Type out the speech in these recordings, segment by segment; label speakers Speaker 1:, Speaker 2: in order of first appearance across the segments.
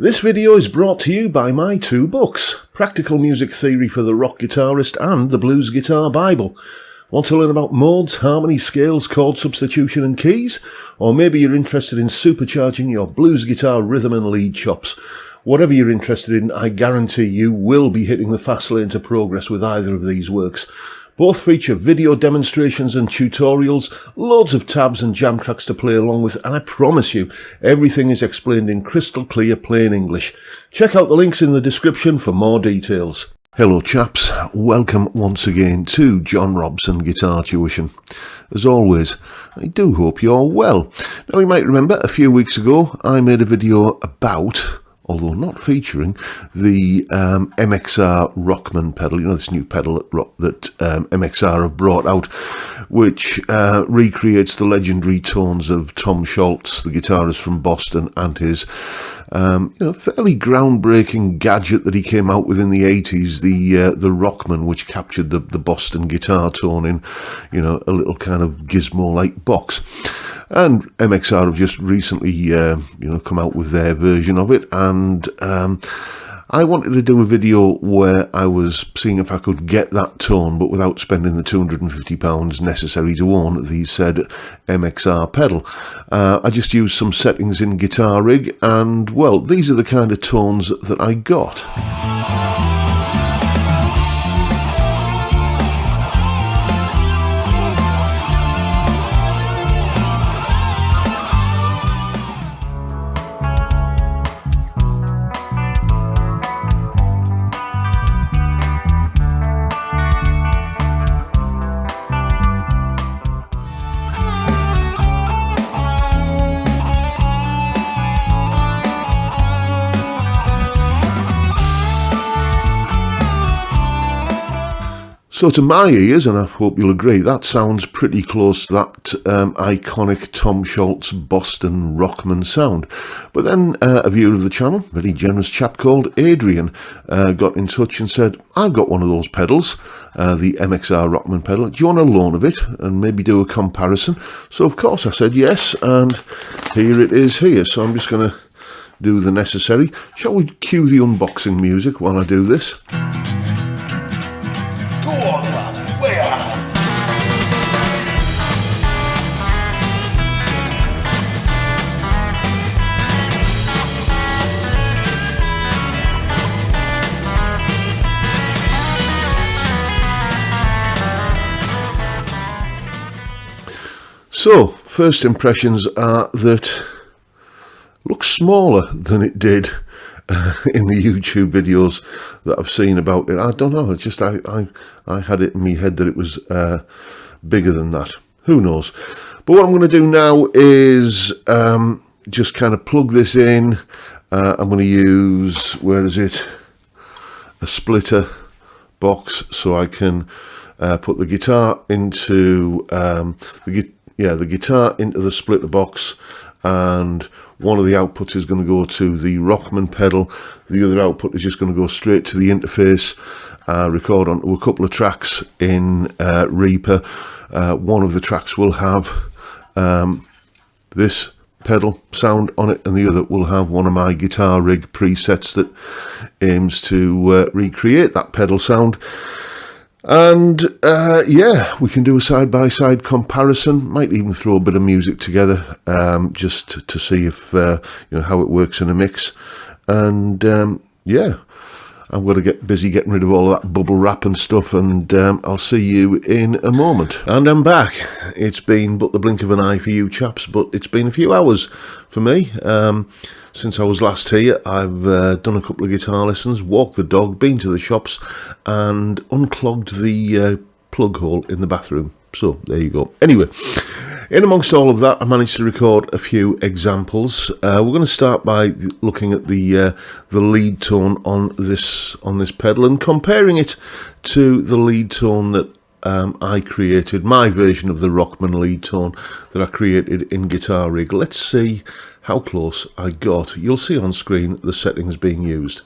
Speaker 1: This video is brought to you by my two books, Practical Music Theory for the Rock Guitarist and The Blues Guitar Bible. Want to learn about modes, harmony, scales, chord substitution and keys? Or maybe you're interested in supercharging your blues guitar rhythm and lead chops. Whatever you're interested in, I guarantee you will be hitting the fast lane to progress with either of these works. Both feature video demonstrations and tutorials, loads of tabs and jam tracks to play along with, and I promise you, everything is explained in crystal clear plain English. Check out the links in the description for more details. Hello chaps, welcome once again to John Robson Guitar Tuition. As always, I do hope you're well. Now you might remember a few weeks ago I made a video about, although not featuring, the MXR Rockman pedal, you know, this new pedal that MXR have brought out, which recreates the legendary tones of Tom Scholz, the guitarist from Boston, and his fairly groundbreaking gadget that he came out with in the 80s, the Rockman, which captured the Boston guitar tone in, a little kind of gizmo-like box. And MXR have just recently, come out with their version of it, and I wanted to do a video where I was seeing if I could get that tone, but without spending the £250 necessary to own the said MXR pedal. I just used some settings in Guitar Rig, and well, these are the kind of tones that I got. So to my ears, and I hope you'll agree, that sounds pretty close to that iconic Tom Scholz Boston Rockman sound. But then a viewer of the channel, a very generous chap called Adrian, got in touch and said, I've got one of those pedals, the MXR Rockman pedal. Do you want a loan of it and maybe do a comparison? So of course I said yes, and here it is here. So I'm just going to do the necessary. Shall we cue the unboxing music while I do this? So, first impressions are that it looks smaller than it did in the YouTube videos that I've seen about it. I don't know, it's just I had it in my head that it was bigger than that. Who knows? But what I'm going to do now is just kind of plug this in. I'm going to use, where is it? A splitter box, so I can put the guitar into the guitar into the splitter box, and one of the outputs is going to go to the Rockman pedal. The other output is just going to go straight to the interface, record onto a couple of tracks in Reaper. One of the tracks will have this pedal sound on it, and the other will have one of my Guitar Rig presets that aims to recreate that pedal sound. And we can do a side-by-side comparison. Might even throw a bit of music together, just to see if how it works in a mix. And I'm going to get busy getting rid of all of that bubble wrap and stuff, and I'll see you in a moment. And I'm back. It's been but the blink of an eye for you chaps, but it's been a few hours for me. Since I was last here, I've done a couple of guitar lessons, walked the dog, been to the shops, and unclogged the plug hole in the bathroom. So, there you go. Anyway, in amongst all of that, I managed to record a few examples. We're going to start by looking at the lead tone on this pedal and comparing it to the lead tone that I created, my version of the Rockman lead tone that I created in Guitar Rig. Let's see how close I got. You'll see on screen the settings being used.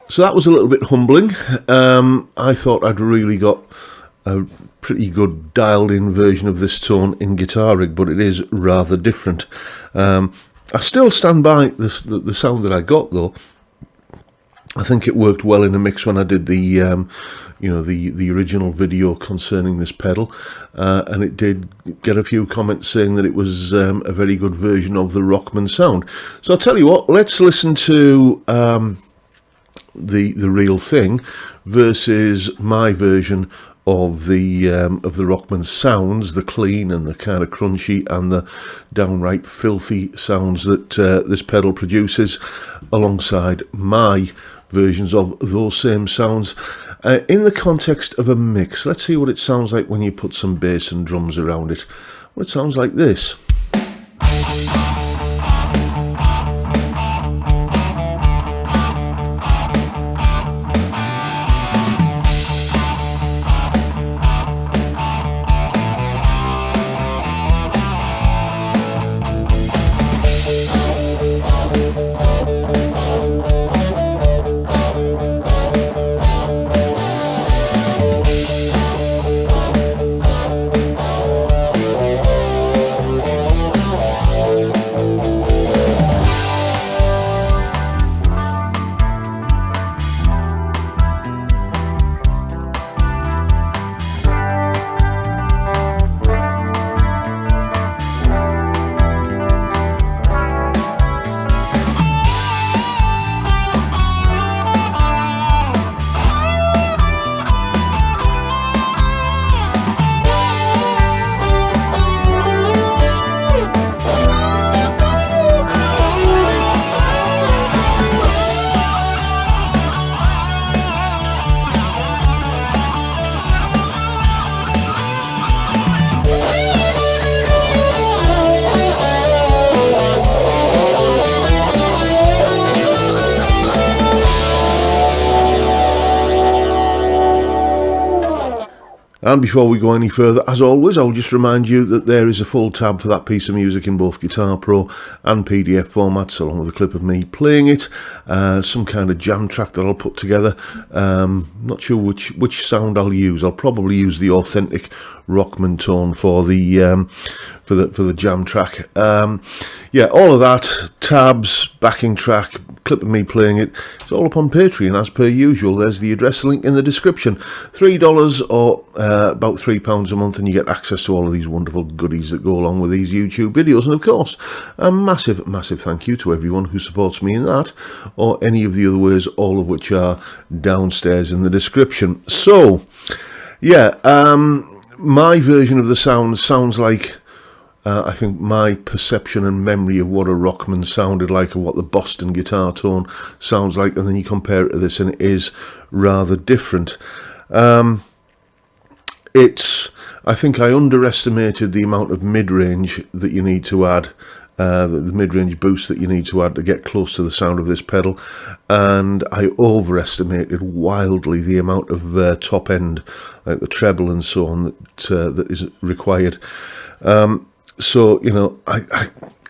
Speaker 1: So that was a little bit humbling. I thought I'd really got a pretty good dialed in version of this tone in Guitar Rig, but it is rather different. I still stand by the sound that I got, though. I think it worked well in a mix when I did the the original video concerning this pedal, and it did get a few comments saying that it was a very good version of the Rockman sound. So I'll tell you what, let's listen to the real thing versus my version of the Rockman sounds, the clean and the kind of crunchy and the downright filthy sounds that this pedal produces, alongside my versions of those same sounds in the context of a mix. Let's see what it sounds like when you put some bass and drums around it. Well, it sounds like this. And before we go any further, as always, I'll just remind you that there is a full tab for that piece of music in both Guitar Pro and PDF formats, along with a clip of me playing it, some kind of jam track that I'll put together. Not sure which sound I'll use. I'll probably use the authentic Rockman tone for the jam track. Yeah, all of that, tabs, backing track, clip of me playing it, it's all up on Patreon as per usual. There's the address link in the description. $3 or about £3 a month, and you get access to all of these wonderful goodies that go along with these YouTube videos. And of course, a massive thank you to everyone who supports me in that, or any of the other ways, all of which are downstairs in the description. So, yeah, my version of the sounds like I think my perception and memory of what a Rockman sounded like, or what the Boston guitar tone sounds like, and then you compare it to this, and it is rather different. I think I underestimated the amount of mid-range that you need to add, the mid-range boost that you need to add to get close to the sound of this pedal, and I overestimated wildly the amount of top end, like the treble and so on, that is required. So, you know,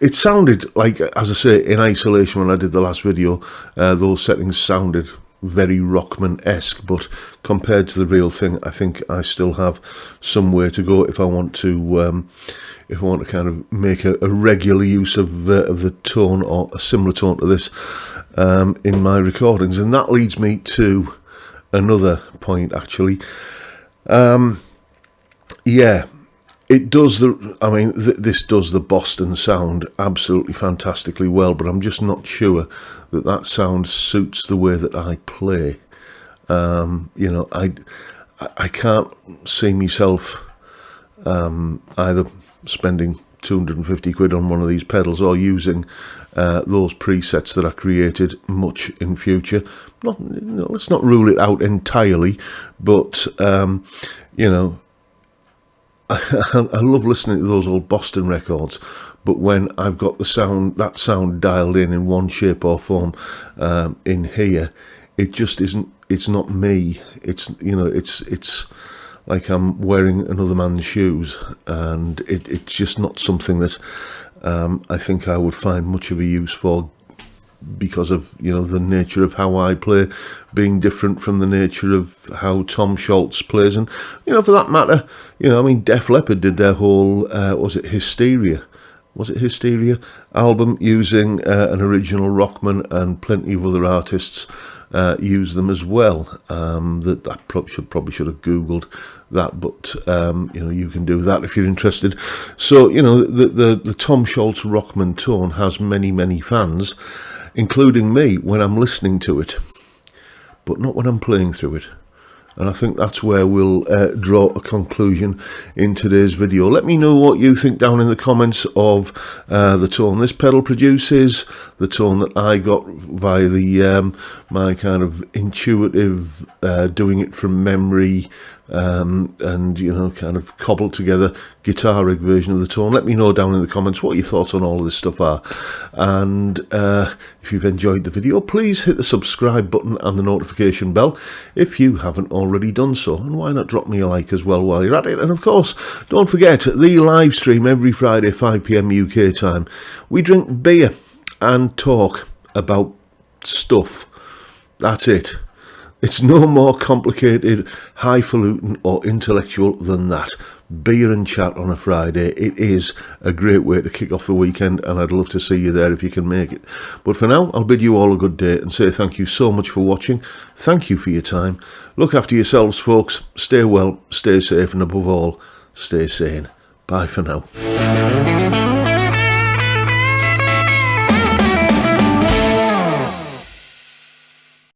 Speaker 1: it sounded like, as I say, in isolation when I did the last video, those settings sounded very Rockman-esque, but compared to the real thing, I think I still have some way to go if I want to kind of make a regular use of the tone, or a similar tone to this, in my recordings. And that leads me to another point, actually. Yeah. It does this does the Boston sound absolutely fantastically well, but I'm just not sure that sound suits the way that I play. You know, I can't see myself either spending 250 quid on one of these pedals or using those presets that I created much in future. Let's not rule it out entirely, but you know, I love listening to those old Boston records, but when I've got that sound dialed in one shape or form in here, it just isn't. It's not me. It's, you know, it's like I'm wearing another man's shoes, and it's just not something that I think I would find much of a use for because of, you know, the nature of how I play being different from the nature of how Tom Scholz plays. And, you know, for that matter, you know, I mean, Def Leppard did their whole, was it Hysteria album using an original Rockman, and plenty of other artists use them as well. That I probably should have Googled that, but you know, you can do that if you're interested. So, you know, the Tom Scholz Rockman tone has many fans, including me when I'm listening to it, but not when I'm playing through it. And I think that's where we'll draw a conclusion in today's video. Let me know what you think down in the comments of the tone this pedal produces, the tone that I got via the my kind of intuitive doing it from memory and, you know, kind of cobbled together guitar rig version of the tone. Let me know down in the comments what your thoughts on all of this stuff are. And if you've enjoyed the video, please hit the subscribe button and the notification bell if you haven't already done so. And why not drop me a like as well while you're at it. And of course, don't forget the live stream every Friday 5 PM UK time. We drink beer and talk about stuff. That's it. It's no more complicated, highfalutin or intellectual than that. Beer and chat on a Friday. It is a great way to kick off the weekend, and I'd love to see you there if you can make it. But for now, I'll bid you all a good day and say thank you so much for watching. Thank you for your time. Look after yourselves, folks. Stay well, stay safe, and above all, stay sane. Bye for now.